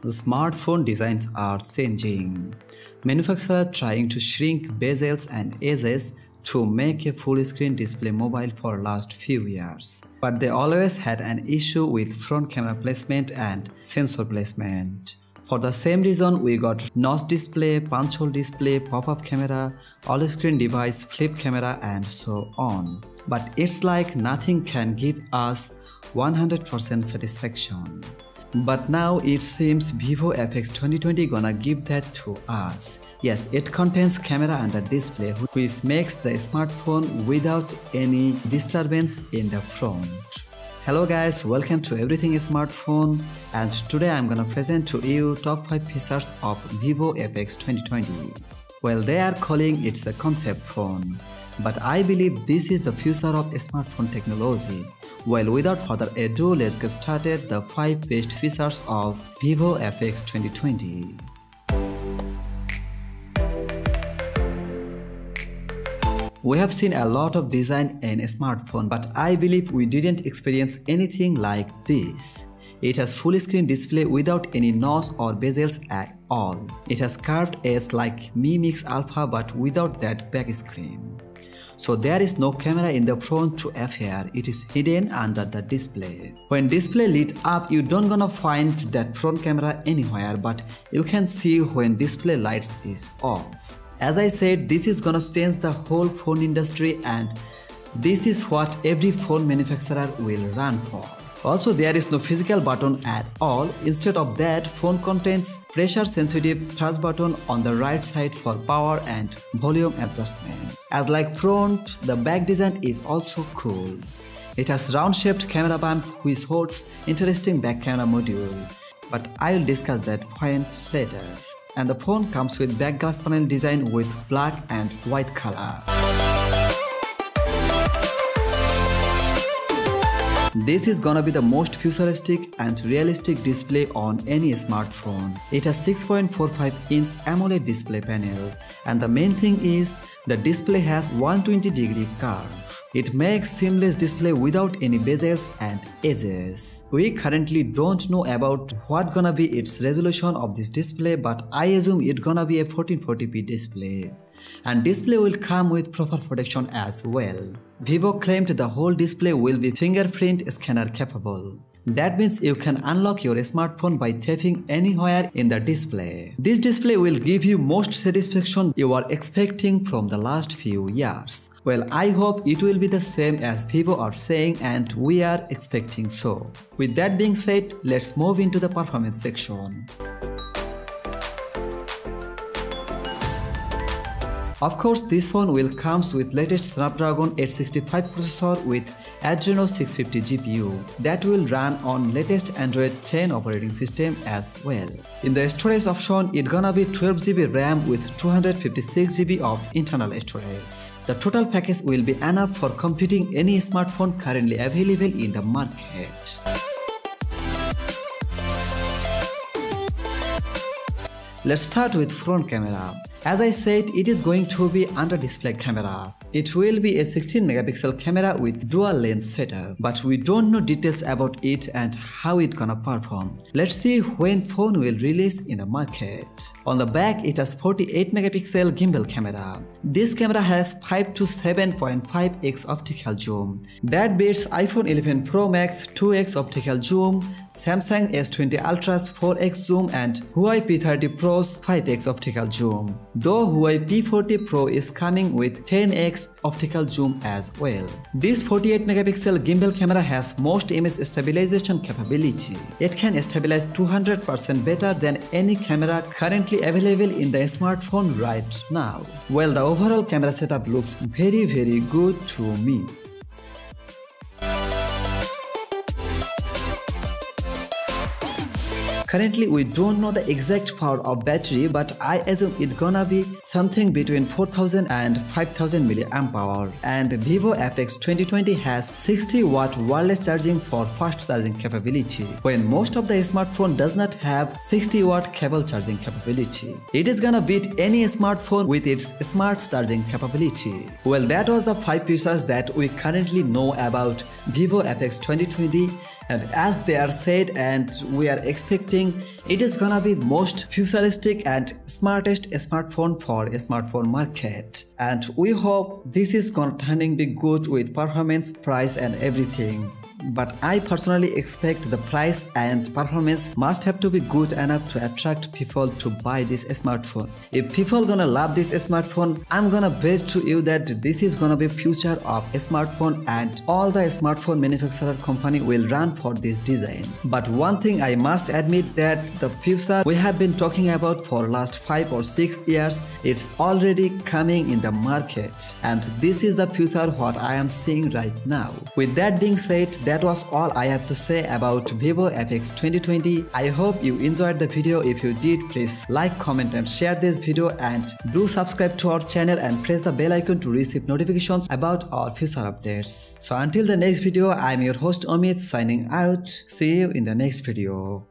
Smartphone designs are changing. Manufacturers trying to shrink bezels and edges to make a full-screen display mobile for last few years. But they always had an issue with front camera placement and sensor placement. For the same reason, we got notch display, punch-hole display, pop-up camera, all-screen device, flip camera, and so on. But it's like nothing can give us 100% satisfaction. But now it seems Vivo FX 2020 gonna give that to us. Yes, it contains camera and a display which makes the smartphone without any disturbance in the front. Hello guys, welcome to Everything Smartphone, and today I'm gonna present to you top 5 features of Vivo FX 2020. Well, they are calling it a concept phone, but I believe this is the future of smartphone technology. Well, without further ado, let's get started the 5 best features of Vivo FX 2020. We have seen a lot of design in a smartphone, but I believe we didn't experience anything like this. It has full screen display without any notch or bezels at all. It has curved edge like Mi Mix Alpha but without that back screen. So there is no camera in the front to appear, it is hidden under the display. When display lit up, you don't gonna find that front camera anywhere, but you can see when display lights is off. As I said, this is gonna change the whole phone industry, and this is what every phone manufacturer will run for. Also, there is no physical button at all. Instead of that, phone contains pressure sensitive touch button on the right side for power and volume adjustment. As like front, the back design is also cool. It has round shaped camera bump which holds interesting back camera module, but I will discuss that point later. And the phone comes with back glass panel design with black and white color. This is gonna be the most futuristic and realistic display on any smartphone. It has 6.45-inch AMOLED display panel, and the main thing is the display has 120-degree curve. It makes seamless display without any bezels and edges. We currently don't know about what gonna be its resolution of this display, but I assume it gonna be a 1440p display. And display will come with proper protection as well. Vivo claimed the whole display will be fingerprint scanner capable. That means you can unlock your smartphone by tapping anywhere in the display. This display will give you most satisfaction you are expecting from the last few years. Well, I hope it will be the same as Vivo are saying, and we are expecting so. With that being said, let's move into the performance section. Of course, this phone will comes with latest Snapdragon 865 processor with Adreno 650 GPU that will run on latest Android 10 operating system as well. In the storage option, it's gonna be 12GB RAM with 256GB of internal storage. The total package will be enough for competing any smartphone currently available in the market. Let's start with front camera. As I said, it is going to be under display camera. It will be a 16-megapixel camera with dual lens setup, but we don't know details about it and how it gonna perform. Let's see when phone will release in the market. On the back, it has 48-megapixel gimbal camera. This camera has 5 to 7.5x optical zoom. That beats iPhone 11 Pro Max 2x optical zoom, Samsung S20 Ultra's 4x zoom, and Huawei P30 Pro's 5x optical zoom. Though Huawei P40 Pro is coming with 10x optical zoom as well. This 48-megapixel gimbal camera has most image stabilization capability. It can stabilize 200% better than any camera currently available in the smartphone right now. Well, the overall camera setup looks very good to me. Currently, we don't know the exact power of battery, but I assume it's gonna be something between 4000 and 5000 mAh. And Vivo FX 2020 has 60 watt wireless charging for fast charging capability, when most of the smartphone does not have 60 watt cable charging capability. It is gonna beat any smartphone with its smart charging capability. Well, that was the 5 features that we currently know about Vivo FX 2020. And as they are said and we are expecting, it is gonna be most futuristic and smartest smartphone for a smartphone market. And we hope this is gonna turning be good with performance, price and everything. But I personally expect the price and performance must have to be good enough to attract people to buy this smartphone. If people gonna love this smartphone, I'm gonna bet to you that this is gonna be future of a smartphone and all the smartphone manufacturer company will run for this design. But one thing I must admit that the future we have been talking about for last 5 or 6 years, it's already coming in the market. And this is the future what I am seeing right now. With that being said, that was all I have to say about Vivo FX 2020. I hope you enjoyed the video. If you did, please like, comment and share this video, and do subscribe to our channel and press the bell icon to receive notifications about our future updates. So until the next video, I am your host Amit signing out. See you in the next video.